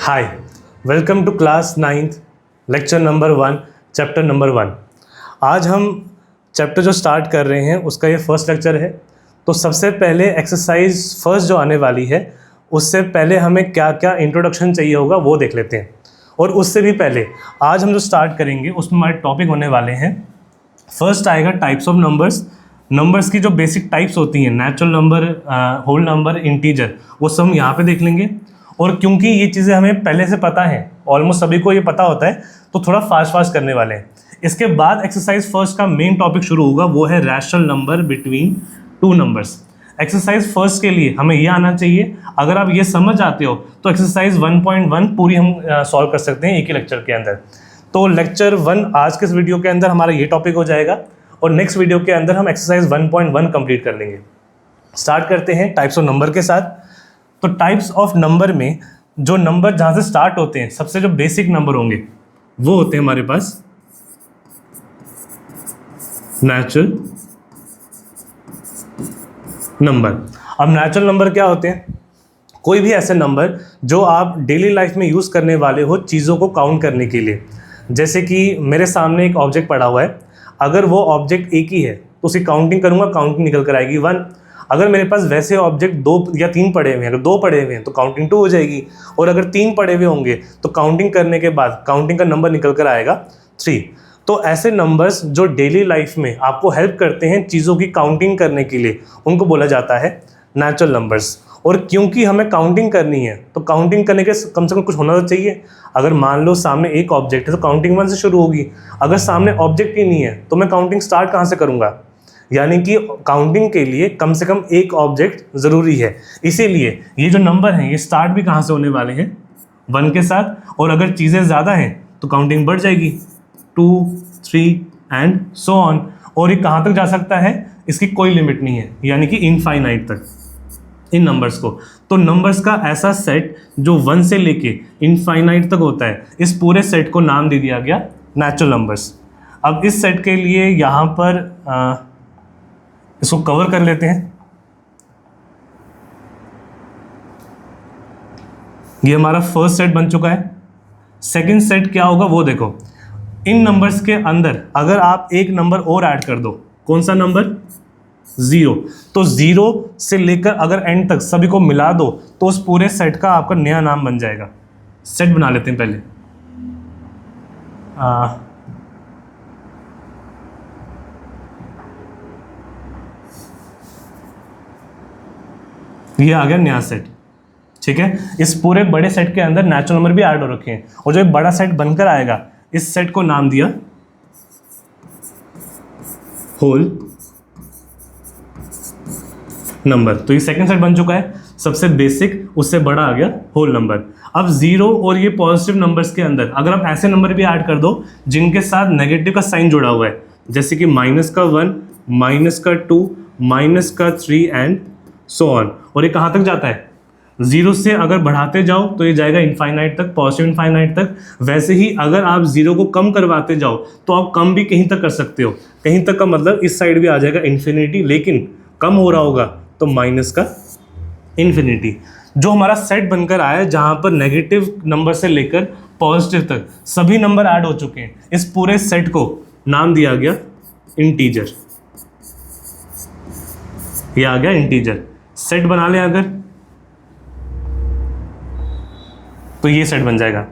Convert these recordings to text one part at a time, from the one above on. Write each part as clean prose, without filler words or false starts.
Hi, welcome to class 9th lecture number 1 chapter number 1। आज हम chapter जो start कर रहे हैं उसका ये फर्स्ट लेक्चर है। तो सबसे पहले एक्सरसाइज फर्स्ट जो आने वाली है उससे पहले हमें क्या क्या इंट्रोडक्शन चाहिए होगा वो देख लेते हैं। और उससे भी पहले आज हम जो स्टार्ट करेंगे उसमें हमारे टॉपिक होने वाले हैं। फर्स्ट आएगा टाइप्स ऑफ नंबर्स। नंबर्स की जो बेसिक टाइप्स होती हैं, natural number, whole number, integer, वो सब हम यहाँ पे देख लेंगे। और क्योंकि ये चीज़ें हमें पहले से पता है, ऑलमोस्ट सभी को ये पता होता है, तो थोड़ा फास्ट करने वाले हैं। इसके बाद एक्सरसाइज फर्स्ट का मेन टॉपिक शुरू होगा, वो है rational number between two numbers. Exercise first के लिए हमें ये आना चाहिए। अगर आप ये समझ आते हो तो एक्सरसाइज 1.1 पूरी हम सॉल्व कर सकते हैं एक ही लेक्चर के अंदर। तो लेक्चर 1 आज के इस वीडियो के अंदर हमारा ये टॉपिक हो जाएगा और नेक्स्ट वीडियो के अंदर हम एक्सरसाइज 1.1 कंप्लीट कर लेंगे। स्टार्ट करते हैं टाइप्स ऑफ नंबर के साथ। तो टाइप्स ऑफ नंबर में जो नंबर जहाँ से स्टार्ट होते हैं, सबसे जो बेसिक नंबर होंगे वो होते हैं हमारे पास नेचुरल नंबर। अब नेचुरल नंबर क्या होते हैं? कोई भी ऐसे नंबर जो आप डेली लाइफ में यूज़ करने वाले हो चीज़ों को काउंट करने के लिए। जैसे कि मेरे सामने एक ऑब्जेक्ट पड़ा हुआ है, अगर वो ऑब्जेक्ट एक ही है तो उसकी काउंटिंग करूँगा, काउंटिंग निकल कर आएगी 1। अगर मेरे पास वैसे ऑब्जेक्ट 2 या 3 पड़े हुए हैं, अगर 2 पड़े हुए हैं तो काउंटिंग 2 हो जाएगी, और अगर 3 पड़े हुए होंगे तो काउंटिंग करने के बाद काउंटिंग का नंबर निकल कर आएगा 3। तो ऐसे नंबर्स जो डेली लाइफ में आपको हेल्प करते हैं चीज़ों की काउंटिंग करने के लिए, उनको बोला जाता है नेचुरल नंबर्स। और क्योंकि हमें काउंटिंग करनी है तो काउंटिंग करने के कम से कम कुछ होना तो चाहिए। अगर मान लो सामने एक ऑब्जेक्ट है तो काउंटिंग 1 से शुरू होगी। अगर सामने ऑब्जेक्ट ही नहीं है तो मैं काउंटिंग स्टार्ट कहाँ से करूँगा? यानी कि काउंटिंग के लिए कम से कम एक ऑब्जेक्ट ज़रूरी है। इसीलिए ये जो नंबर हैं ये स्टार्ट भी कहाँ से होने वाले हैं? 1 के साथ। और अगर चीज़ें ज़्यादा हैं तो काउंटिंग बढ़ जाएगी 2, 3 एंड सो ऑन। और ये कहाँ तक जा सकता है इसकी कोई लिमिट नहीं है, यानी कि इनफाइनाइट तक इन नंबर्स को। तो नंबर्स का ऐसा सेट जो 1 से लेके इनफाइनाइट तक होता है, इस पूरे सेट को नाम दे दिया गया नेचुरल नंबर्स। अब इस सेट के लिए यहाँ पर इसको कवर कर लेते हैं। ये हमारा फर्स्ट सेट बन चुका है। सेकंड सेट क्या होगा वो देखो। इन नंबर्स के अंदर अगर आप एक नंबर और ऐड कर दो, कौन सा नंबर? 0। तो 0 से लेकर अगर एंड तक सभी को मिला दो तो उस पूरे सेट का आपका नया नाम बन जाएगा। सेट बना लेते हैं पहले। ये आ गया नया सेट। ठीक है, इस पूरे बड़े सेट के अंदर नेचुरल नंबर भी ऐड हो रखे हैं, और जो एक बड़ा सेट बनकर आएगा इस सेट को नाम दिया होल नंबर। तो ये सेकंड सेट बन चुका है, सबसे बेसिक, उससे बड़ा आ गया होल नंबर। अब 0 और ये पॉजिटिव नंबर्स के अंदर अगर आप ऐसे नंबर भी ऐड कर दो जिनके साथ नेगेटिव का साइन जुड़ा हुआ है, जैसे कि -1, -2, -3 एंड सो ऑन। और ये कहाँ तक जाता है? 0 से अगर बढ़ाते जाओ तो ये जाएगा इनफाइनाइट तक, पॉजिटिव इनफाइनाइट तक। वैसे ही अगर आप 0 को कम करवाते जाओ तो आप कम भी कहीं तक कर सकते हो। कहीं तक का मतलब इस साइड भी आ जाएगा इन्फिनिटी, लेकिन कम हो रहा होगा तो माइनस का इन्फिनिटी। जो हमारा सेट बनकर आया है जहाँ पर नेगेटिव नंबर से लेकर पॉजिटिव तक सभी नंबर ऐड हो चुके हैं, इस पूरे सेट को नाम दिया गया इंटीजर। ये आ गया इंटीजर। सेट बना लें अगर तो ये सेट बन जाएगा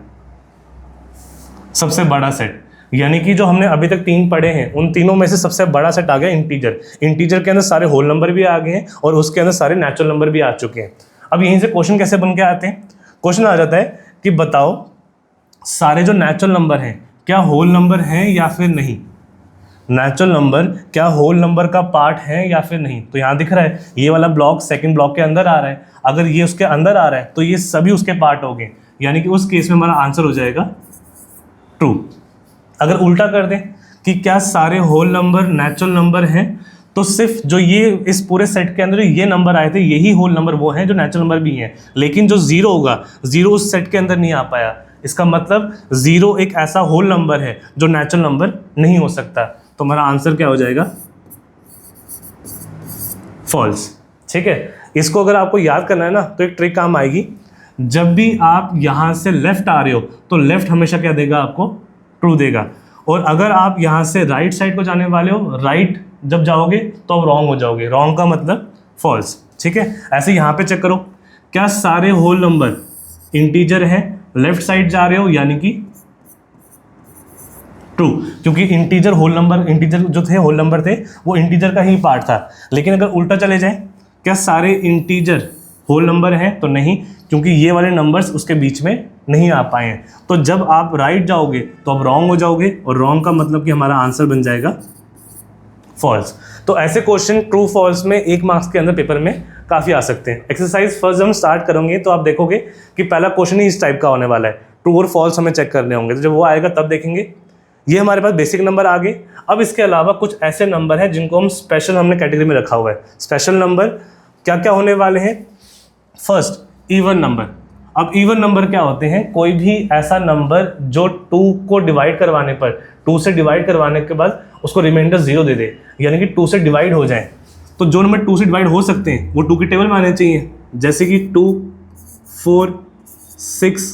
सबसे बड़ा सेट। यानी कि जो हमने अभी तक 3 पढ़े हैं उन तीनों में से सबसे बड़ा सेट आ गया इंटीजर। इंटीजर के अंदर सारे होल नंबर भी आ गए हैं और उसके अंदर सारे नेचुरल नंबर भी आ चुके हैं। अब यहीं से क्वेश्चन कैसे बन के आते हैं? क्वेश्चन आ जाता है कि बताओ सारे जो नेचुरल नंबर हैं क्या होल नंबर हैं या फिर नहीं। नेचुरल नंबर क्या होल नंबर का पार्ट है या फिर नहीं। तो यहाँ दिख रहा है ये वाला ब्लॉक सेकंड ब्लॉक के अंदर आ रहा है। अगर ये उसके अंदर आ रहा है तो ये सभी उसके पार्ट हो गए, यानी कि उस केस में हमारा आंसर हो जाएगा ट्रू। अगर उल्टा कर दें कि क्या सारे होल नंबर नेचुरल नंबर हैं, तो सिर्फ जो ये इस पूरे सेट के अंदर ये नंबर आए थे यही होल नंबर वो हैं जो नेचुरल नंबर भी हैं, लेकिन जो 0 होगा 0 उस सेट के अंदर नहीं आ पाया। इसका मतलब 0 एक ऐसा होल नंबर है जो नेचुरल नंबर नहीं हो सकता। तो हमारा आंसर क्या हो जाएगा? फॉल्स। ठीक है, इसको अगर आपको याद करना है ना तो एक ट्रिक काम आएगी। जब भी आप यहाँ से लेफ्ट आ रहे हो तो लेफ्ट हमेशा क्या देगा आपको, ट्रू देगा। और अगर आप यहाँ से राइट साइड को जाने वाले हो, राइट जब जाओगे तो आप रॉन्ग हो जाओगे, रॉन्ग का मतलब फॉल्स। ठीक है, ऐसे यहाँ पे चेक करो, क्या सारे होल नंबर इंटीजर हैं, लेफ्ट साइड जा रहे हो यानी कि ट्रू, क्योंकि इंटीजर होल नंबर, इंटीजर जो थे होल नंबर थे वो इंटीजर का ही पार्ट था। लेकिन अगर उल्टा चले जाए, क्या सारे इंटीजर होल नंबर हैं, तो नहीं, क्योंकि ये वाले नंबर्स उसके बीच में नहीं आ पाए हैं। तो जब आप राइट जाओगे तो आप रॉन्ग हो जाओगे, और रॉन्ग का मतलब कि हमारा आंसर बन जाएगा फॉल्स। तो ऐसे क्वेश्चन ट्रू फॉल्स में 1 मार्क्स के अंदर पेपर में काफ़ी आ सकते हैं। एक्सरसाइज फर्स्ट हम स्टार्ट करेंगे तो आप देखोगे कि पहला क्वेश्चन ही इस टाइप का होने वाला है, ट्रू और फॉल्स हमें चेक करने होंगे। तो जब वो आएगा तब देखेंगे। ये हमारे पास बेसिक नंबर आ गए। अब इसके अलावा कुछ ऐसे नंबर हैं जिनको हम स्पेशल हमने कैटेगरी में रखा हुआ है। स्पेशल नंबर क्या क्या होने वाले हैं? First, even number. अब इवन नंबर क्या होते हैं? कोई भी ऐसा नंबर जो 2 को डिवाइड करवाने पर, 2 से डिवाइड करवाने के बाद उसको रिमाइंडर 0 दे दे, यानी कि 2 से डिवाइड हो जाए। तो जो नंबर 2 से डिवाइड हो सकते हैं वो 2 की टेबल में आने चाहिए, जैसे कि 2, 4, 6,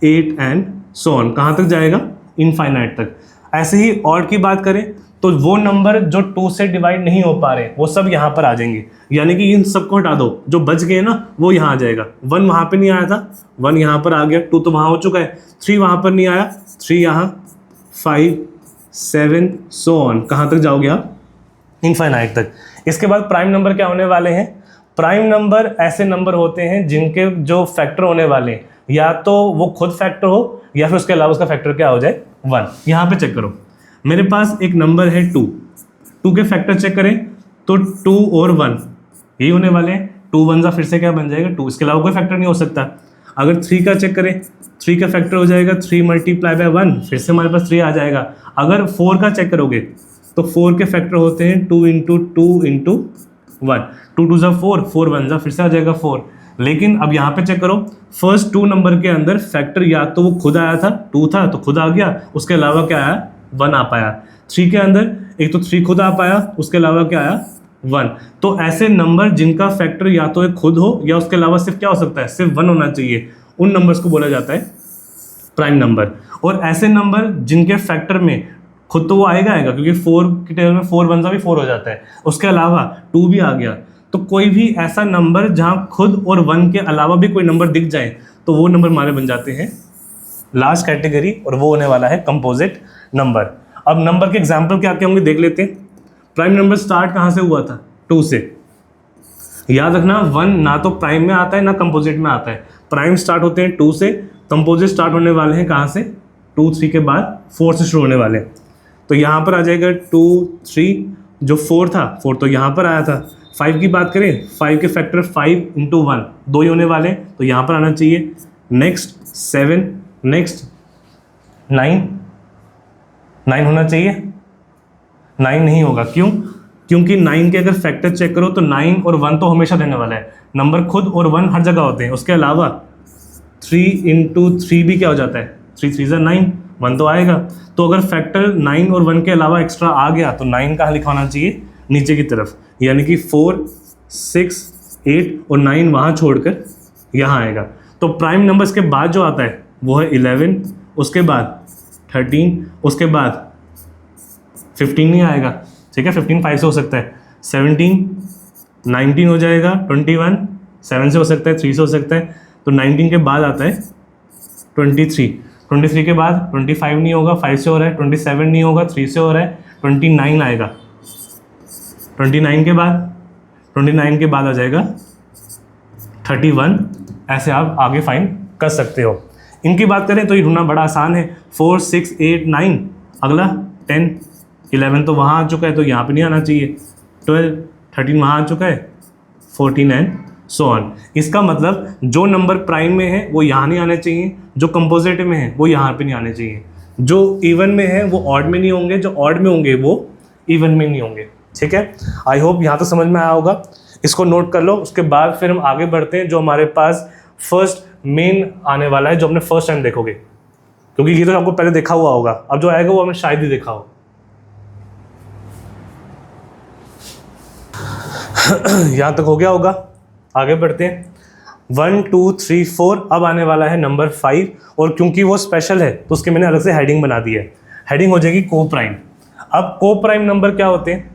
8 एंड सो ऑन। कहाँ तक जाएगा? इनफाइनाइट तक। ऐसे ही ऑड की बात करें तो वो नंबर जो 2 से डिवाइड नहीं हो पा रहे वो सब यहाँ पर आ जाएंगे, यानी कि इन सबको हटा दो, जो बच गए ना वो यहाँ आ जाएगा। 1 वहाँ पे नहीं आया था, 1 यहाँ पर आ गया, 2 तो वहाँ हो चुका है, 3 वहाँ पर नहीं आया, 3 यहाँ, 5, 7 सो ऑन। कहाँ तक जाओगे आप? इनफाइनाइट तक। इसके बाद प्राइम नंबर क्या होने वाले हैं? प्राइम नंबर ऐसे नंबर होते हैं जिनके जो फैक्टर होने वाले हैं, या तो वो खुद फैक्टर हो या फिर उसके अलावा उसका फैक्टर क्या हो जाए, 1। यहाँ पे चेक करो, मेरे पास एक नंबर है 2, 2 के फैक्टर चेक करें तो 2 और 1 यही होने वाले हैं। 2 1 जा फिर से क्या बन जाएगा, 2। इसके अलावा कोई फैक्टर नहीं हो सकता। अगर 3 का चेक करें, 3 का फैक्टर हो जाएगा 3 मल्टीप्लाई बाय 1, फिर से हमारे पास 3 आ जाएगा। अगर 4 का चेक करोगे तो 4 के फैक्टर होते हैं 2 इंटू 2 इंटू 1, 2 2 जा 4, 4 1 जा फिर से आ जाएगा 4। लेकिन अब यहाँ पे चेक करो, फर्स्ट 2 नंबर के अंदर फैक्टर या तो वो खुद आया था, 2 था तो खुद आ गया, उसके अलावा क्या आया, 1 आ पाया। 3 के अंदर एक तो 3 खुद आ पाया, उसके अलावा क्या आया, 1। तो ऐसे नंबर जिनका फैक्टर या तो एक खुद हो या उसके अलावा सिर्फ क्या हो सकता है, सिर्फ 1 होना चाहिए, उन नंबर्स को बोला जाता है प्राइम नंबर। और ऐसे नंबर जिनके फैक्टर में खुद तो वो आएगा क्योंकि 4 की टेबल में 4 1 जा भी 4 हो जाता है, उसके अलावा 2 भी आ गया। तो कोई भी ऐसा नंबर जहाँ खुद और 1 के अलावा भी कोई नंबर दिख जाए तो वो नंबर हमारे बन जाते हैं लास्ट कैटेगरी, और वो होने वाला है कंपोजिट नंबर। अब नंबर के एग्जाम्पल क्या क्या होंगे देख लेते हैं। प्राइम नंबर स्टार्ट कहाँ से हुआ था, 2 से। याद रखना 1 ना तो प्राइम में आता है ना कंपोजिट में आता है। प्राइम स्टार्ट होते हैं 2 से, कंपोजिट स्टार्ट होने वाले हैं कहाँ से, 2 3 के बाद 4 से शुरू होने वाले हैं। तो यहाँ पर आ जाएगा 2 3, जो 4 था 4 तो यहाँ पर आया था। 5 की बात करें, 5 के फैक्टर 5 इंटू 1 2 ही होने वाले हैं, तो यहाँ पर आना चाहिए। नेक्स्ट 7, नेक्स्ट 9 होना चाहिए, 9 नहीं होगा, क्यों? क्योंकि 9 के अगर फैक्टर चेक करो तो 9 और 1 तो हमेशा रहने वाला है, नंबर खुद और 1 हर जगह होते हैं। उसके अलावा 3 इंटू 3 भी क्या हो जाता है, 3 3 9, 1 तो आएगा। तो अगर फैक्टर 9 और 1 के अलावा एक्स्ट्रा आ गया तो 9 कहाँ लिखा होना चाहिए, नीचे की तरफ, यानी कि 4 6 8 और 9 वहाँ छोड़कर यहाँ आएगा। तो प्राइम नंबर्स के बाद जो आता है वो है 11, उसके बाद 13, उसके बाद 15 नहीं आएगा, ठीक है, 15 5 से हो सकता है, 17 19 हो जाएगा, 21 7 से हो सकता है, 3 से हो सकता है। तो 19 के बाद आता है 23 के बाद 25 नहीं होगा, 5 से हो रहा है, 27 नहीं होगा, 3 से हो रहा है, 29 आएगा। 29 के बाद आ जाएगा 31। ऐसे आप आगे फाइंड कर सकते हो। इनकी बात करें तो ये ढूंढना बड़ा आसान है। 4 6 8 9, अगला 10 11 तो वहाँ आ चुका है, तो यहाँ पे नहीं आना चाहिए। 12 13 वहाँ आ चुका है, 14 एंड सो ऑन। इसका मतलब जो नंबर प्राइम में है वो यहाँ नहीं आने चाहिए, जो कंपोजिट में है वो यहाँ पे नहीं आने चाहिए, जो इवन में है वो ऑड में नहीं होंगे, जो ऑड में होंगे वो इवन में नहीं होंगे। ठीक है, आई होप यहाँ तो समझ में आया होगा। इसको नोट कर लो, उसके बाद फिर हम आगे बढ़ते हैं। जो हमारे पास फर्स्ट मेन आने वाला है, जो हमने फर्स्ट टाइम देखोगे, क्योंकि ये तो आपको पहले देखा हुआ होगा, अब जो आएगा वो हमने शायद ही देखा हो। यहाँ तक हो गया होगा, आगे बढ़ते हैं। 1 2 3 4, अब आने वाला है नंबर 5, और क्योंकि वो स्पेशल है तो उसके मैंने अलग से हेडिंग बना दी है। हेडिंग हो जाएगी को प्राइम। अब को प्राइम नंबर क्या होते हैं?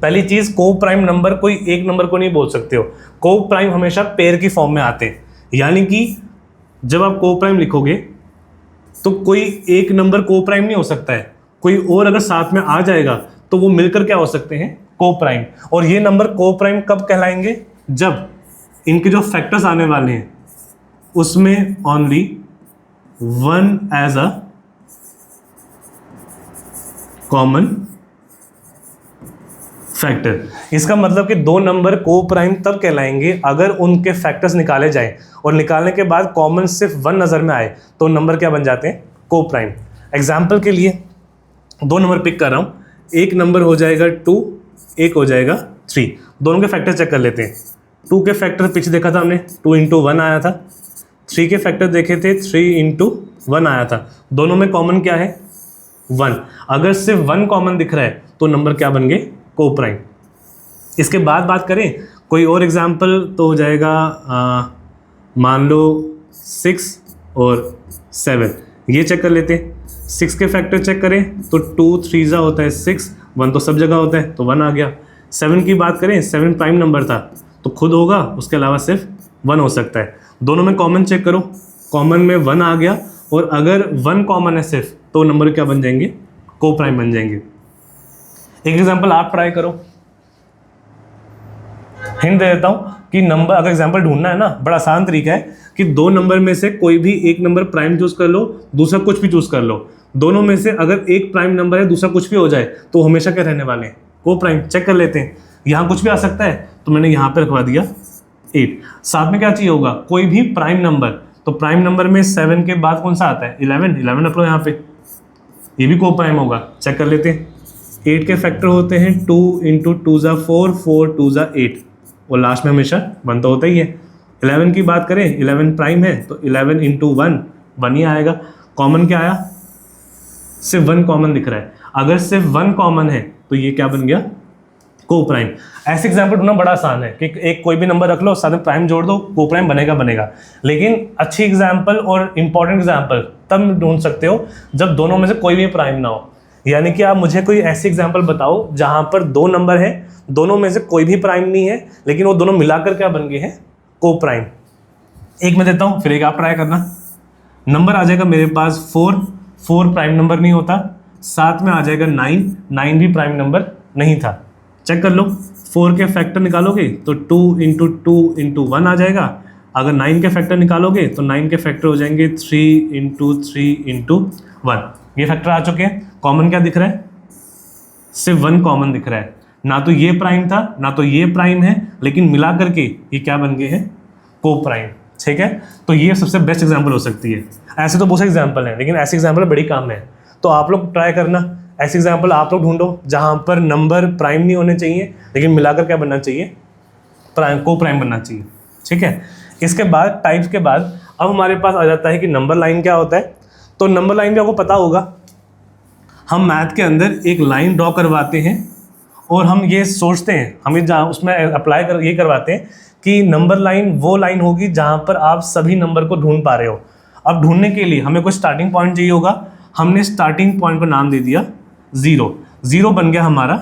पहली चीज़, को प्राइम नंबर कोई एक नंबर को नहीं बोल सकते हो, को प्राइम हमेशा पेयर की फॉर्म में आते हैं। यानी कि जब आप को प्राइम लिखोगे तो कोई एक नंबर को प्राइम नहीं हो सकता है, कोई और अगर साथ में आ जाएगा तो वो मिलकर क्या हो सकते हैं? को प्राइम। और ये नंबर को प्राइम कब कहलाएंगे? जब इनके जो फैक्टर्स आने वाले हैं उसमें only 1 as a common factor. इसका मतलब कि दो नंबर को प्राइम तब कहलाएंगे अगर उनके फैक्टर्स निकाले जाएं और निकालने के बाद कॉमन सिर्फ 1 नज़र में आए तो नंबर क्या बन जाते हैं? को प्राइम। एग्जाम्पल के लिए दो नंबर पिक कर रहा हूँ, एक नंबर हो जाएगा 2, एक हो जाएगा 3। दोनों के फैक्टर चेक कर लेते हैं। 2 के फैक्टर पीछे देखा था हमने, 2 × 1 आया था। 3 के फैक्टर देखे थे, 3 × 1 आया था। दोनों में कॉमन क्या है? 1। अगर सिर्फ 1 कॉमन दिख रहा है तो नंबर क्या बन गए? को प्राइम। इसके बाद बात करें कोई और एग्जाम्पल तो हो जाएगा, मान लो 6 और 7, ये चेक कर लेते हैं। 6 के फैक्टर चेक करें तो 2 3 होता है 6, 1 तो सब जगह होता है तो 1 आ गया। 7 की बात करें, 7 प्राइम नंबर था तो खुद होगा, उसके अलावा सिर्फ 1 हो सकता है। दोनों में कॉमन चेक करो, कॉमन में 1 आ गया, और अगर 1 कॉमन है सिर्फ तो नंबर क्या बन जाएंगे? को प्राइम बन जाएंगे। एक एग्जांपल आप ट्राई करो, हिंट दे देता हूँ कि नंबर, अगर एग्जांपल ढूंढना है ना, बड़ा आसान तरीका है कि दो नंबर में से कोई भी एक नंबर प्राइम चूज कर लो, दूसरा कुछ भी चूज कर लो। दोनों में से अगर एक प्राइम नंबर है, दूसरा कुछ भी हो जाए तो हमेशा क्या रहने वाले हैं? को प्राइम। चेक कर लेते हैं, यहाँ कुछ भी आ सकता है तो मैंने यहाँ पे रखवा दिया 8। साथ में क्या चाहिए होगा? कोई भी प्राइम नंबर। तो प्राइम नंबर में 7 के बाद कौन सा आता है? 11 रख लो यहाँ पे, ये भी को प्राइम होगा। चेक कर लेते हैं। 8 के फैक्टर होते हैं 2 × 2 = 4, 4 2 = 8, और लास्ट में हमेशा 1 तो होता ही है। 11 की बात करें, 11 प्राइम है तो 11 × 1 1 ही आएगा। कॉमन क्या आया? सिर्फ 1 कॉमन दिख रहा है। अगर सिर्फ 1 कॉमन है तो ये क्या बन गया? को प्राइम। ऐसे एग्जाम्पल ढूंढना बड़ा आसान है कि एक कोई भी नंबर रख लो, साथ में प्राइम जोड़ दो, को प्राइम बनेगा। लेकिन अच्छी एग्जाम्पल और इंपॉर्टेंट एग्जाम्पल तब ढूंढ सकते हो जब दोनों में से कोई भी प्राइम ना हो। यानी कि आप मुझे कोई ऐसी एग्जाम्पल बताओ जहां पर दो नंबर है, दोनों में से कोई भी प्राइम नहीं है, लेकिन वो दोनों मिलाकर क्या बन गए हैं? को प्राइम। एक मैं देता हूं, फिर एक आप ट्राई करना। नंबर आ जाएगा मेरे पास 4 प्राइम नंबर नहीं होता, साथ में आ जाएगा 9 भी प्राइम नंबर नहीं था। चेक कर लो, 4 के फैक्टर निकालोगे तो 2 × 2 × 1 आ जाएगा। अगर 9 के फैक्टर निकालोगे तो 9 के फैक्टर हो जाएंगे 3 × 3 × 1। ये फैक्टर आ चुके हैं। कॉमन क्या दिख रहा है? सिर्फ 1 कॉमन दिख रहा है। ना तो ये प्राइम था ना तो ये प्राइम है, लेकिन मिला करके ये क्या बन गए हैं? को प्राइम। ठीक है, तो ये सबसे बेस्ट एग्जांपल हो सकती है। ऐसे तो बहुत से एग्जांपल हैं, लेकिन ऐसे एग्जांपल बड़ी काम है। तो आप लोग ट्राई करना, ऐसे एग्जांपल आप लोग ढूंढो जहां पर नंबर प्राइम नहीं होने चाहिए, लेकिन मिलाकर क्या बनना चाहिए? प्राइम, को प्राइम बनना चाहिए। ठीक है, इसके बाद टाइप्स के बाद अब हमारे पास आ जाता है कि नंबर लाइन क्या होता है। तो नंबर लाइन भी आपको पता होगा, हम मैथ के अंदर एक लाइन ड्रॉ करवाते हैं और हम ये सोचते हैं, हम ये जहाँ उसमें अप्लाई कर ये करवाते हैं कि नंबर लाइन वो लाइन होगी जहाँ पर आप सभी नंबर को ढूंढ पा रहे हो। अब ढूंढने के लिए हमें कोई स्टार्टिंग पॉइंट चाहिए होगा। हमने स्टार्टिंग पॉइंट को नाम दे दिया 0 बन गया हमारा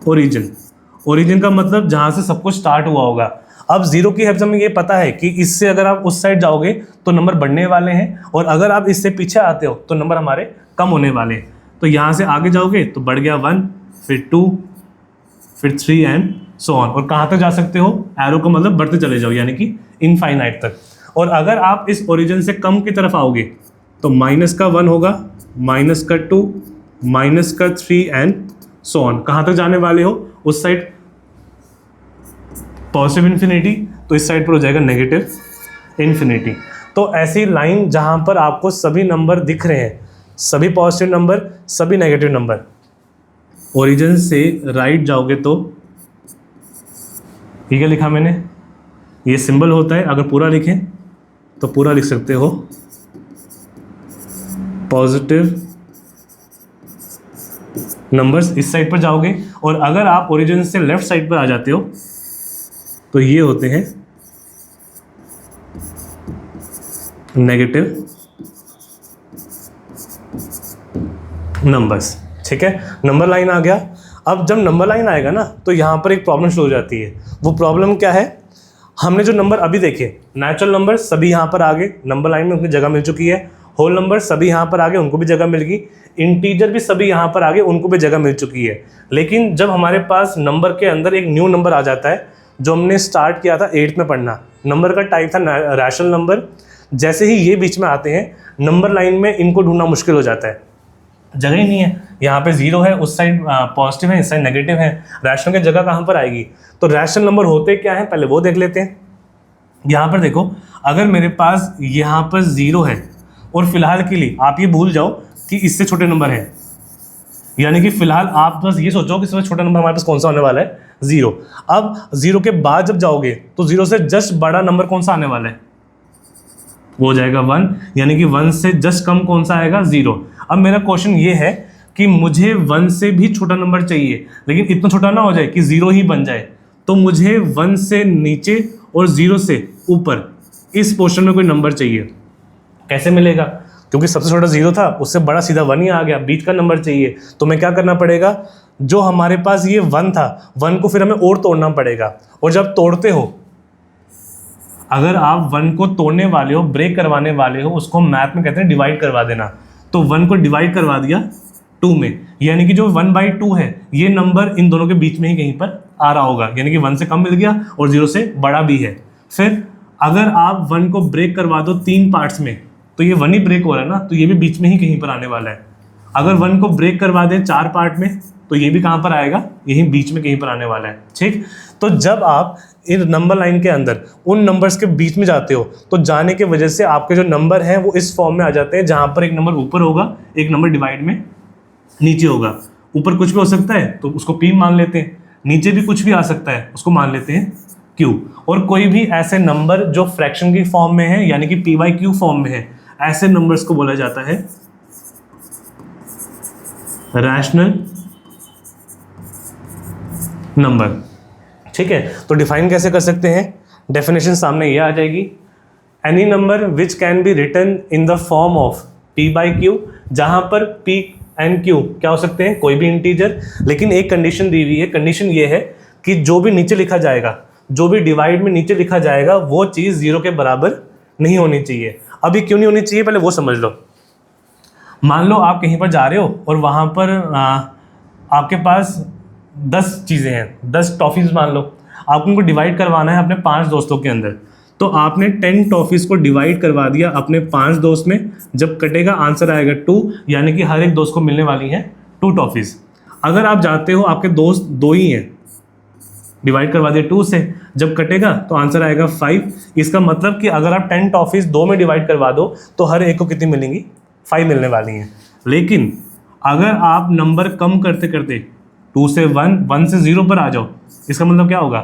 ओरिजिन। ओरिजिन का मतलब जहाँ से सब कुछ स्टार्ट हुआ होगा। अब 0 की हेल्प से हमें ये पता है कि इससे अगर आप उस साइड जाओगे तो नंबर बढ़ने वाले हैं, और अगर आप इससे पीछे आते हो तो नंबर हमारे कम होने वाले हैं। तो यहाँ से आगे जाओगे तो बढ़ गया 1, फिर 2, फिर 3 एंड सो ऑन। और कहाँ तक जा सकते हो? एरो का मतलब बढ़ते चले जाओ, यानी कि इनफाइनाइट तक। और अगर आप इस ओरिजिन से कम की तरफ आओगे तो -1 होगा, -2, -3 एंड सो ऑन। कहाँ तक जाने वाले हो? उस साइड पॉजिटिव इन्फिनिटी, तो इस साइड पर हो जाएगा नेगेटिव इन्फिनिटी। तो ऐसी लाइन जहाँ पर आपको सभी नंबर दिख रहे हैं, सभी पॉजिटिव नंबर, सभी नेगेटिव नंबर। ओरिजिन से राइट जाओगे तो ठीक है, लिखा मैंने, ये सिंबल होता है। अगर पूरा लिखें तो पूरा लिख सकते हो, पॉजिटिव नंबर्स इस साइड पर जाओगे। और अगर आप ओरिजिन से लेफ्ट साइड पर आ जाते हो तो ये होते हैं नेगेटिव नंबर्स। ठीक है, नंबर लाइन आ गया। अब जब नंबर लाइन आएगा ना तो यहाँ पर एक प्रॉब्लम शुरू हो जाती है। वो प्रॉब्लम क्या है, हमने जो नंबर अभी देखे, नेचुरल नंबर सभी यहाँ पर आ गए, नंबर लाइन में उनकी जगह मिल चुकी है। होल नंबर सभी यहाँ पर आ गए, उनको भी जगह मिल गई। इंटीजर भी सभी यहाँ पर आ गए, उनको भी जगह मिल चुकी है। लेकिन जब हमारे पास नंबर के अंदर एक न्यू नंबर आ जाता है, जो हमने स्टार्ट किया था 8th में पढ़ना, नंबर का टाइप था रैशनल नंबर। जैसे ही ये बीच में आते हैं, नंबर लाइन में इनको ढूंढना मुश्किल हो जाता है, जगह ही नहीं है। यहाँ पे 0 है, उस साइड पॉजिटिव है, इस साइड नेगेटिव है, रैशनल की जगह कहाँ पर आएगी? तो रैशनल नंबर होते क्या है पहले वो देख लेते हैं। यहाँ पर देखो, अगर मेरे पास यहाँ पर 0 है और फिलहाल के लिए आप ये भूल जाओ कि इससे छोटे नंबर है, यानी कि फिलहाल आप बस ये सोचो कि सबसे छोटा नंबर हमारे पास कौन सा होने वाला है, 0। अब 0 के बाद जब जाओगे तो 0 से जस्ट बड़ा नंबर कौन सा आने वाला है, वो हो जाएगा 1, यानी कि 1 से जस्ट कम कौन सा आएगा, 0। अब मेरा क्वेश्चन ये है कि मुझे 1 से भी छोटा नंबर चाहिए, लेकिन इतना छोटा ना हो जाए कि 0 ही बन जाए। तो मुझे 1 से नीचे और 0 से ऊपर इस पोर्शन में कोई नंबर चाहिए। कैसे मिलेगा? क्योंकि सबसे छोटा 0 था, उससे बड़ा सीधा 1 ही आ गया, बीच का नंबर चाहिए। तो मैं क्या करना पड़ेगा, जो हमारे पास ये 1 था, 1 को फिर हमें और तोड़ना पड़ेगा। और जब तोड़ते हो, अगर आप 1 को तोड़ने वाले हो, ब्रेक करवाने वाले हो, उसको मैथ में कहते हैं डिवाइड करवा देना। तो 1 को डिवाइड करवा दिया 2 में, यानी कि जो 1/2 है, ये नंबर इन दोनों के बीच में ही कहीं पर आ रहा होगा, यानी कि 1 से कम मिल गया और 0 से बड़ा भी है। फिर अगर आप 1 को ब्रेक करवा दो 3 पार्ट्स में, तो ये 1 ही ब्रेक हो रहा है ना, तो ये भी बीच में ही कहीं पर आने वाला है। अगर 1 को ब्रेक करवा दें 4 पार्ट में, तो ये भी कहाँ पर आएगा, यही बीच में कहीं पर आने वाला है। ठीक, तो जब आप इन नंबर लाइन के अंदर उन नंबर्स के बीच में जाते हो, तो जाने की वजह से आपके जो नंबर हैं वो इस फॉर्म में आ जाते हैं, जहाँ पर एक नंबर ऊपर होगा, एक नंबर डिवाइड में नीचे होगा। ऊपर कुछ भी हो सकता है तो उसको P मान लेते हैं, नीचे भी कुछ भी आ सकता है उसको मान लेते हैं Q। और कोई भी ऐसे नंबर जो फ्रैक्शन की फॉर्म में है, यानी कि P/Q फॉर्म में है, ऐसे नंबर्स को बोला जाता है रैशनल नंबर। ठीक है, तो डिफाइन कैसे कर सकते हैं? डेफिनेशन सामने ये आ जाएगी, any number which can be written in the form of P/Q, जहां पर P एंड Q क्या हो सकते हैं, कोई भी इंटीजर। लेकिन एक कंडीशन दी हुई है, कंडीशन ये है कि जो भी नीचे लिखा जाएगा, जो भी डिवाइड में नीचे लिखा जाएगा, वो चीज़ 0 के बराबर नहीं होनी चाहिए। अभी क्यों नहीं होनी चाहिए, पहले वो समझ लो। मान लो आप कहीं पर जा रहे हो और वहाँ पर आपके पास 10 चीज़ें हैं, 10 टॉफ़ीज़ मान लो, आपको उनको डिवाइड करवाना है अपने 5 दोस्तों के अंदर। तो आपने 10 टॉफ़ीज़ को डिवाइड करवा दिया अपने 5 दोस्त में। जब कटेगा आंसर आएगा 2, यानी कि हर एक दोस्त को मिलने वाली हैं 2 टॉफ़ीज़। अगर आप जाते हो, आपके दोस्त 2 ही हैं, डिवाइड करवा दिया 2 से, जब कटेगा तो आंसर आएगा 5। इसका मतलब कि अगर आप 10 टॉफ़ीज़ 2 में डिवाइड करवा दो तो हर एक को कितनी मिलेंगी, 5 मिलने वाली हैं। लेकिन अगर आप नंबर कम करते करते 2 से 1, 1 से 0 पर आ जाओ, इसका मतलब क्या होगा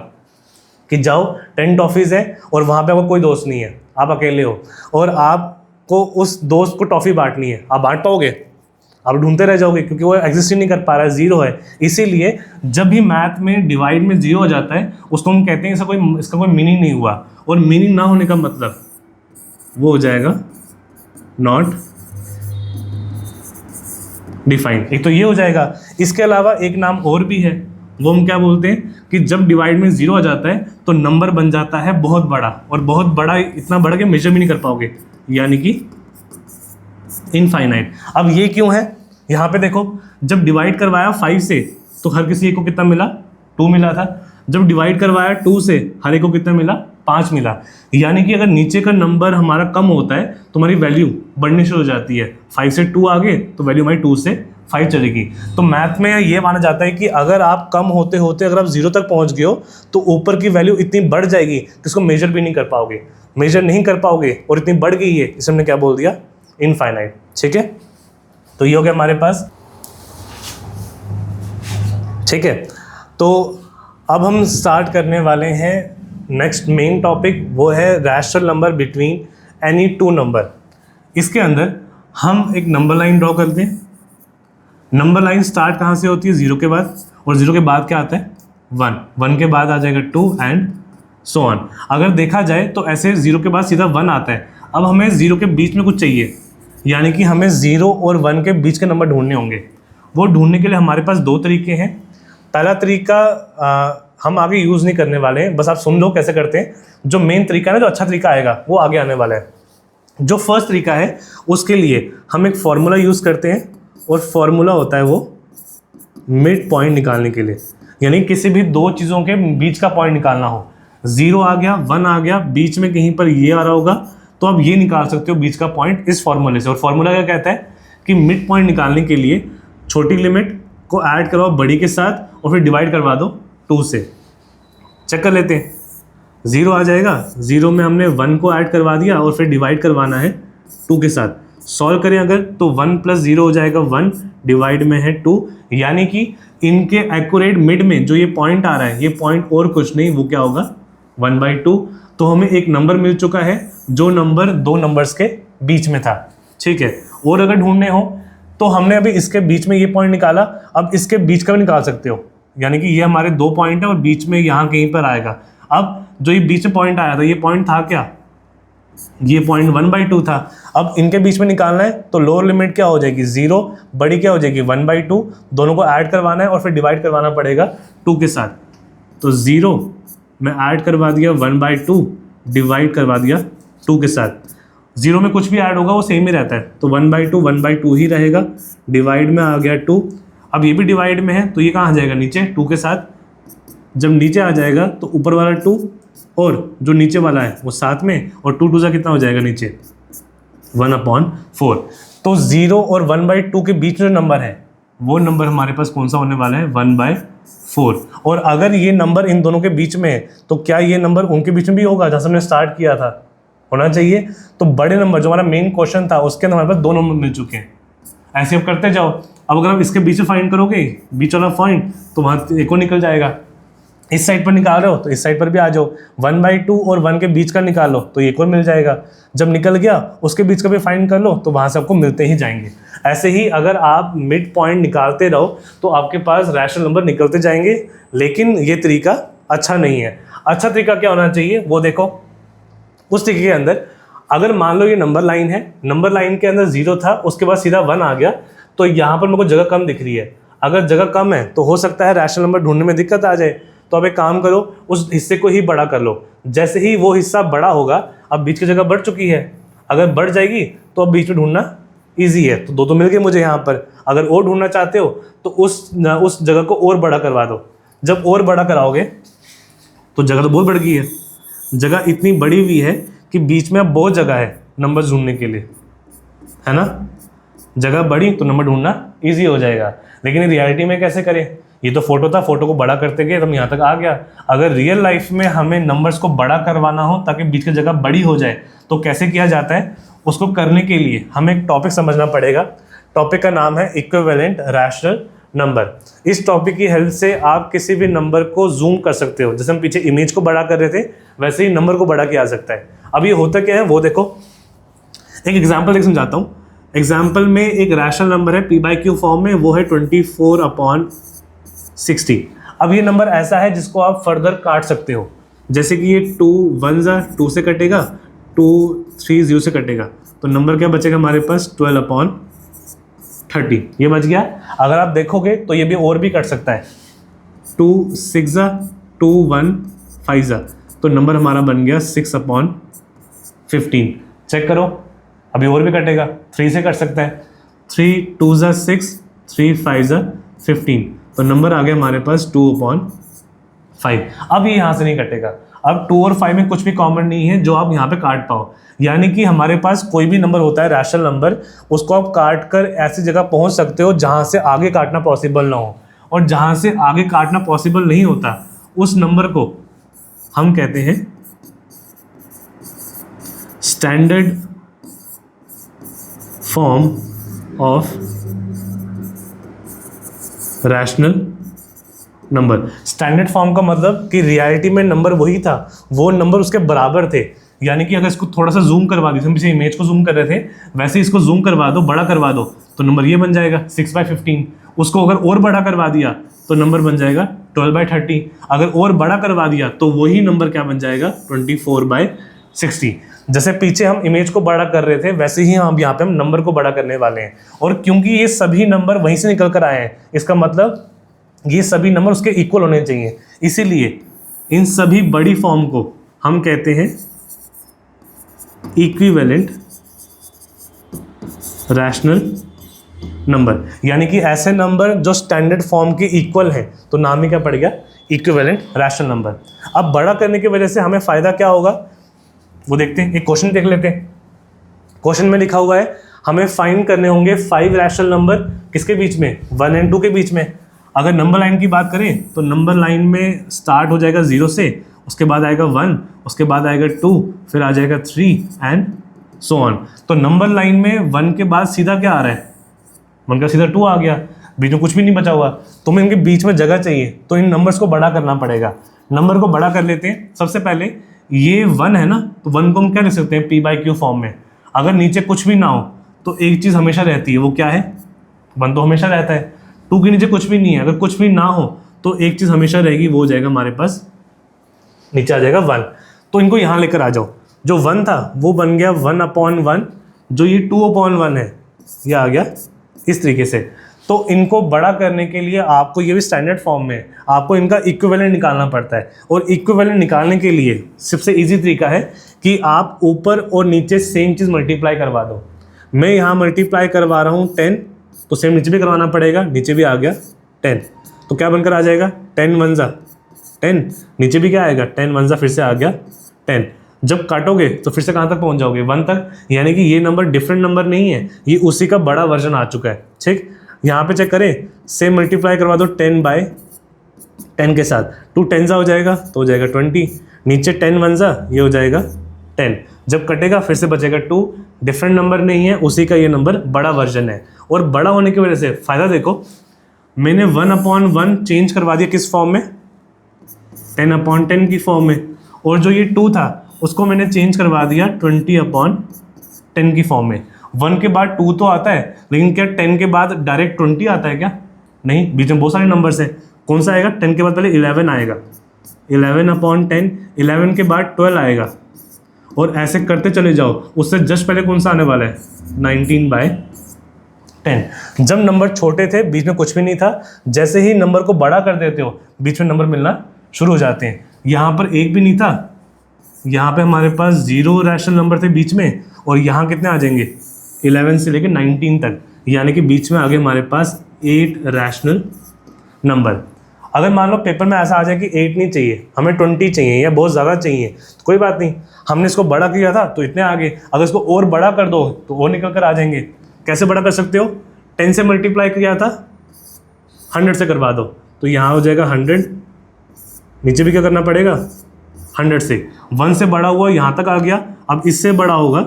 कि जाओ 10 टॉफ़ीज़ है और वहाँ पे आपको कोई दोस्त नहीं है, आप अकेले हो और आपको उस दोस्त को टॉफ़ी बांटनी है। आप बांट पाओगे? आप ढूंढते रह जाओगे, क्योंकि वो एग्जिस्ट ही नहीं कर पा रहा है, 0 है। इसीलिए जब भी मैथ में डिवाइड में 0 हो जाता है, उसको हम कहते हैं इसका कोई मीनिंग नहीं हुआ। और मीनिंग ना होने का मतलब वो हो जाएगा नॉट डिफाइंड। एक तो ये हो जाएगा, इसके अलावा एक नाम और भी है, वो हम क्या बोलते हैं कि जब डिवाइड में 0 आ जाता है तो नंबर बन जाता है बहुत बड़ा, और बहुत बड़ा इतना बड़ा कि मेजर भी नहीं कर पाओगे, यानी कि इनफाइनाइट। अब ये क्यों है? यहाँ पे देखो, जब डिवाइड करवाया 5 से तो हर किसी को कितना मिला, 2 मिला था। जब डिवाइड करवाया 2 से, हर एक को कितना मिला, 5 मिला। यानी कि अगर नीचे का नंबर हमारा कम होता है तो हमारी वैल्यू बढ़नी शुरू हो जाती है। 5 से 2 आ गए तो वैल्यू हमारी 2 से 5 चलेगी। तो मैथ में ये माना जाता है कि अगर आप कम होते होते अगर आप 0 तक पहुंच गए हो तो ऊपर की वैल्यू इतनी बढ़ जाएगी कि इसको मेजर भी नहीं कर पाओगे, मेजर नहीं कर पाओगे और इतनी बढ़ गई है, इसे हमने क्या बोल दिया, इनफाइनाइट। ठीक है, तो ये हो गया हमारे पास। ठीक है, तो अब हम स्टार्ट करने वाले हैं नेक्स्ट मेन टॉपिक, वो है rational number between any 2 number. इसके अंदर हम एक नंबर लाइन ड्रॉ करते हैं। नंबर लाइन स्टार्ट कहाँ से होती है, 0 के बाद, और 0 के बाद क्या आता है, 1, 1 के बाद आ जाएगा 2 एंड सो ऑन। अगर देखा जाए तो ऐसे 0 के बाद सीधा 1 आता है। अब हमें 0 के बीच में कुछ चाहिए, यानी कि हमें 0 और 1 के बीच के नंबर ढूंढने होंगे। वो ढूंढने के लिए हमारे पास दो तरीके हैं। पहला तरीका हम आगे यूज़ नहीं करने वाले हैं, बस आप सुन लो कैसे करते हैं। जो मेन तरीका है ना, जो अच्छा तरीका आएगा वो आगे आने वाला है। जो फर्स्ट तरीका है उसके लिए हम एक फार्मूला यूज़ करते हैं, और फार्मूला होता है वो मिड पॉइंट निकालने के लिए, यानी किसी भी दो चीज़ों के बीच का पॉइंट निकालना हो। 0 आ गया, 1 आ गया, बीच में कहीं पर ये आ रहा होगा, तो आप ये निकाल सकते हो बीच का पॉइंट इस फार्मूले से। और फार्मूला क्या कहता है कि मिड पॉइंट निकालने के लिए छोटी लिमिट को ऐड करवाओ बड़ी के साथ और फिर डिवाइड करवा दो 2 से। चेक कर लेते हैं। 0 आ जाएगा, 0 में हमने 1 को ऐड करवा दिया और फिर डिवाइड करवाना है 2 के साथ। सॉल्व करें अगर तो 1 + 0 हो जाएगा 1, डिवाइड में है 2, यानी कि इनके एक्यूरेट मिड में जो ये पॉइंट आ रहा है, ये पॉइंट और कुछ नहीं, वो क्या होगा 1/2। तो हमें एक नंबर मिल चुका है जो नंबर दो नंबर्स के बीच में था। ठीक है, और अगर ढूंढने हो तो हमने अभी इसके बीच में ये पॉइंट निकाला, अब इसके बीच का भी निकाल सकते हो, यानी कि ये हमारे दो पॉइंट है और बीच में यहाँ कहीं पर आएगा। अब जो ये बीच में पॉइंट आया था, ये पॉइंट था क्या, ये पॉइंट 1/2 था। अब इनके बीच में निकालना है तो लोअर लिमिट क्या हो जाएगी 0, बड़ी क्या हो जाएगी 1/2, दोनों को ऐड करवाना है और फिर डिवाइड करवाना पड़ेगा 2 के साथ। तो 0 में ऐड करवा दिया 1/2, डिवाइड करवा दिया 2 के साथ। 0 में कुछ भी ऐड होगा वो सेम ही रहता है, तो 1/2 ही रहेगा, डिवाइड में आ गया 2। अब ये भी डिवाइड में है तो ये कहाँ आ जाएगा नीचे 2 के साथ। जब नीचे आ जाएगा तो ऊपर वाला 2 और जो नीचे वाला है वो साथ में, और 2 2 कितना हो जाएगा नीचे 1/4। तो 0 और 1/2 के बीच में जो नंबर है वो नंबर हमारे पास कौन सा होने वाला है 1/4। और अगर ये नंबर इन दोनों के बीच में है तो क्या ये नंबर उनके बीच में भी होगा जहाँ से हमने स्टार्ट किया था, होना चाहिए। तो बड़े नंबर जो हमारा मेन क्वेश्चन था उसके अंदर हमारे पास 2 नंबर मिल चुके हैं। ऐसे अब करते जाओ। अब अगर आप इसके बीच में फाइंड करोगे बीच वाला पॉइंट तो वहाँ एक और निकल जाएगा। इस साइड पर निकाल रहे हो तो इस साइड पर भी आ जाओ, 1/2 और 1 के बीच का निकाल लो तो एक और मिल जाएगा। जब निकल गया उसके बीच का भी फाइंड कर लो तो वहाँ से आपको मिलते ही जाएंगे। ऐसे ही अगर आप मिड पॉइंट निकालते रहो तो आपके पास रैशनल नंबर निकलते जाएंगे, लेकिन ये तरीका अच्छा नहीं है। अच्छा तरीका क्या होना चाहिए वो देखो। उस तरीके के अंदर अगर मान लो ये नंबर लाइन है, नंबर लाइन के अंदर 0 था, उसके बाद सीधा 1 आ गया, तो यहाँ पर मेरे को जगह कम दिख रही है। अगर जगह कम है तो हो सकता है रैशनल नंबर ढूंढने में दिक्कत आ जाए। तो अब एक काम करो, उस हिस्से को ही बड़ा कर लो। जैसे ही वो हिस्सा बड़ा होगा, अब बीच की जगह बढ़ चुकी है, अगर बढ़ जाएगी तो अब बीच में ढूंढना ईजी है। तो 2 तो मिल गए मुझे यहाँ पर। अगर और ढूंढना चाहते हो तो उस जगह को और बड़ा करवा दो। जब और बड़ा कराओगे तो जगह तो बहुत बढ़ गई है, जगह इतनी बड़ी हुई है कि बीच में अब बहुत जगह है नंबर ढूंढने के लिए, है ना। जगह बड़ी तो नंबर ढूंढना ईजी हो जाएगा। लेकिन रियलिटी में कैसे करें, ये तो फोटो था, फोटो को बड़ा करते गए तब यहाँ तक आ गया। अगर रियल लाइफ में हमें नंबर्स को बड़ा करवाना हो ताकि बीच की जगह बड़ी हो जाए तो कैसे किया जाता है, उसको करने के लिए हमें एक टॉपिक समझना पड़ेगा। टॉपिक का नाम है इक्विवेलेंट रैशनल नंबर। इस टॉपिक की हेल्प से आप किसी भी नंबर को जूम कर सकते हो। जैसे हम पीछे इमेज को बड़ा कर रहे थे वैसे ही नंबर को बड़ा किया जा सकता है। अब ये होता क्या है वो देखो, एक एग्जाम्पल देख समझाता हूँ। एग्जाम्पल में एक रैशनल नंबर है p/q फॉर्म में, वो है 24/60। अब ये नंबर ऐसा है जिसको आप फर्दर काट सकते हो। जैसे कि ये 2 1 2 से कटेगा, 2 3 0 से कटेगा, तो नंबर क्या बचेगा हमारे पास 12/30। ये बच गया। अगर आप देखोगे तो ये भी और भी कट सकता है, 2 6 2 1 5, तो नंबर हमारा बन गया 6/15। चेक करो, अभी और भी कटेगा, 3 से कट सकता है, 3 2 6 3 5 15, तो नंबर आ गया हमारे पास 2/5। अब ये यहाँ से नहीं कटेगा। अब 2 और 5 में कुछ भी कॉमन नहीं है जो आप यहाँ पे काट पाओ। यानी कि हमारे पास कोई भी नंबर होता है रैशनल नंबर, उसको आप काट कर ऐसी जगह पहुँच सकते हो जहाँ से आगे काटना पॉसिबल ना हो। और जहाँ से आगे काटना पॉसिबल नहीं होता उस नंबर को हम कहते हैं standard form of rational number. Standard form का मतलब कि रियलिटी में नंबर वही था, वो नंबर उसके बराबर थे। यानी कि अगर इसको थोड़ा सा जूम करवा दी, हम पीछे इमेज को जूम कर रहे थे वैसे इसको जूम करवा दो, बड़ा करवा दो, तो नंबर ये बन जाएगा 6/15। उसको अगर और बड़ा करवा दिया तो नंबर बन जाएगा 12/30। अगर और बड़ा करवा दिया तो वही नंबर क्या बन जाएगा 24/60। जैसे पीछे हम इमेज को बड़ा कर रहे थे, वैसे ही हम यहाँ पे हम नंबर को बड़ा करने वाले हैं। और क्योंकि ये सभी नंबर वहीं से निकल कर आए हैं, इसका मतलब ये सभी नंबर उसके इक्वल होने चाहिए, इसीलिए इन सभी बड़ी फॉर्म को हम कहते हैं इक्विवेलेंट रैशनल नंबर, यानी कि ऐसे नंबर जो स्टैंडर्ड फॉर्म के इक्वल हैं, तो नाम ही क्या पड़ गया, इक्विवेलेंट रैशनल नंबर। अब बड़ा करने की वजह से हमें फ़ायदा क्या होगा वो देखते हैं, एक क्वेश्चन देख लेते हैं। क्वेश्चन में लिखा हुआ है हमें फाइंड करने होंगे 5 रैशनल नंबर किसके बीच में, 1 और 2 के बीच में। अगर नंबर लाइन की बात करें तो नंबर लाइन में स्टार्ट हो जाएगा 0 से, उसके बाद आएगा 1, उसके बाद आएगा 2, फिर आ जाएगा 3 एंड सो ऑन। तो नंबर लाइन में 1 के बाद सीधा क्या आ रहा है, 1 का सीधा 2 आ गया, बीच में कुछ भी नहीं बचा हुआ। तो हमें इनके बीच में जगह चाहिए, तो इन नंबर्स को बड़ा करना पड़ेगा। नंबर को बड़ा कर लेते हैं। सबसे पहले ये 1 है ना, तो 1 को हम क्या लिख सकते हैं, p/q फॉर्म में। अगर नीचे कुछ भी ना हो तो एक चीज़ हमेशा रहती है, वो क्या है, 1 तो हमेशा रहता है। 2 के नीचे कुछ भी नहीं है, अगर कुछ भी ना हो तो एक चीज़ हमेशा रहेगी, वो हो जाएगा हमारे पास, नीचे आ जाएगा 1। तो इनको यहाँ लेकर आ जाओ। जो 1 था वो बन गया 1/1, जो ये 2/1 है ये आ गया इस तरीके से। तो इनको बड़ा करने के लिए आपको, ये भी स्टैंडर्ड फॉर्म में, आपको इनका इक्विवेलेंट निकालना पड़ता है। और इक्विवेलेंट निकालने के लिए सबसे इजी तरीका है कि आप ऊपर और नीचे सेम चीज़ मल्टीप्लाई करवा दो। मैं यहाँ मल्टीप्लाई करवा रहा हूँ 10, तो सेम नीचे भी करवाना पड़ेगा, नीचे भी आ गया 10, तो क्या बनकर आ जाएगा 10 1 जा 10, नीचे भी क्या आएगा 10 1 जा, फिर से आ गया 10। जब काटोगे तो फिर से कहाँ तक पहुँच जाओगे, 1 तक। यानी कि ये नंबर डिफरेंट नंबर नहीं है, ये उसी का बड़ा वर्जन आ चुका है। ठीक, यहाँ पे चेक करें, सेम मल्टीप्लाई करवा दो 10/10 के साथ, 2 10 जा हो जाएगा तो हो जाएगा 20, नीचे 10 1 जा ये हो जाएगा 10। जब कटेगा फिर से बचेगा 2, डिफरेंट नंबर नहीं है, उसी का ये नंबर बड़ा वर्जन है। और बड़ा होने की वजह से फ़ायदा देखो, मैंने 1/1 चेंज करवा दिया किस फॉर्म में, 10/10 की फॉर्म में। और जो ये 2 था उसको मैंने चेंज करवा दिया 20/10 की फॉर्म में। 1 के बाद 2 तो आता है, लेकिन क्या 10 के बाद डायरेक्ट 20 आता है क्या, नहीं, बीच में बहुत सारे नंबर्स हैं। कौन सा आएगा, 10 के बाद पहले 11 आएगा, 11/10, 11 के बाद 12 आएगा, और ऐसे करते चले जाओ। उससे जस्ट पहले कौन सा आने वाला है, 19/10। जब नंबर छोटे थे बीच में कुछ भी नहीं था, जैसे ही नंबर को बड़ा कर देते हो बीच में नंबर मिलना शुरू हो जाते हैं। यहाँ पर एक भी नहीं था, यहाँ पे हमारे पास 0 रैशनल नंबर थे बीच में, और यहाँ कितने आ जाएंगे 11 से लेकर 19 तक, यानी कि बीच में आगे हमारे पास 8 रैशनल नंबर। अगर मान लो पेपर में ऐसा आ जाए कि 8 नहीं चाहिए, हमें 20 चाहिए या बहुत ज़्यादा चाहिए, तो कोई बात नहीं, हमने इसको बड़ा किया था तो इतने आगे, अगर इसको और बड़ा कर दो तो और निकल कर आ जाएंगे। कैसे बड़ा कर सकते हो, 10 से मल्टीप्लाई किया था 100 से करवा दो, तो यहाँ हो जाएगा 100, नीचे भी क्या करना पड़ेगा 100 से, 1 से बड़ा हुआ यहाँ तक आ गया। अब इससे बड़ा होगा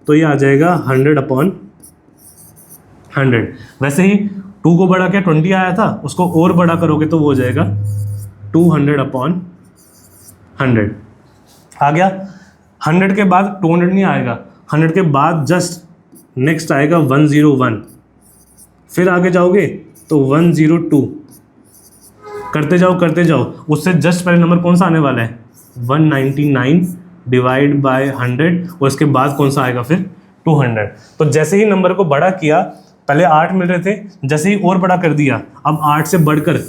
तो ये आ जाएगा 100/100। वैसे ही 2 को बड़ा किया 20 आया था, उसको और बड़ा करोगे तो वो हो जाएगा 200/100 आ गया। 100 के बाद 200 नहीं आएगा, 100 के बाद जस्ट नेक्स्ट आएगा 101, फिर आगे जाओगे तो 102, करते जाओ। उससे जस्ट पहले नंबर कौन सा आने वाला है, 199 डिवाइड बाय 100, और उसके बाद कौन सा आएगा फिर 200। तो जैसे ही नंबर को बड़ा किया, पहले 8 मिल रहे थे, जैसे ही और बड़ा कर दिया, अब 8 से बढ़कर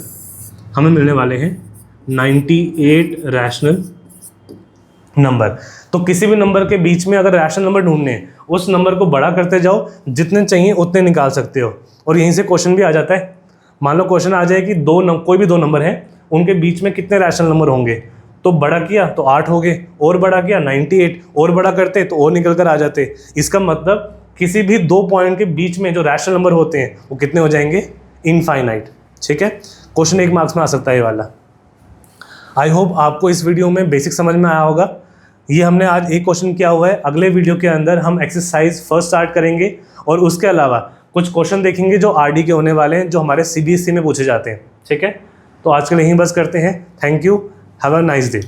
हमें मिलने वाले हैं 98 रैशनल नंबर। तो किसी भी नंबर के बीच में अगर रैशनल नंबर ढूंढने हैं, उस नंबर को बड़ा करते जाओ, जितने चाहिए उतने निकाल सकते हो। और यहीं से क्वेश्चन भी आ जाता है। मान लो क्वेश्चन आ जाए कि कोई भी 2 नंबर हैं, उनके बीच में कितने रैशनल नंबर होंगे, तो बड़ा किया तो 8 हो गए, और बड़ा किया 98, और बड़ा करते तो और निकल कर आ जाते। इसका मतलब किसी भी 2 पॉइंट के बीच में जो रैशनल नंबर होते हैं वो कितने हो जाएंगे, इनफाइनाइट। ठीक है, क्वेश्चन 1 मार्क्स में आ सकता है ये वाला। आई होप आपको इस वीडियो में बेसिक समझ में आया होगा। ये हमने आज एक क्वेश्चन किया हुआ है, अगले वीडियो के अंदर हम एक्सरसाइज फर्स्ट स्टार्ट करेंगे, और उसके अलावा कुछ क्वेश्चन देखेंगे जो आरडी के होने वाले हैं, जो हमारे सीबीएसई में पूछे जाते हैं। ठीक है, तो आज के लिए यहीं बस करते हैं। Thank you, have a nice day.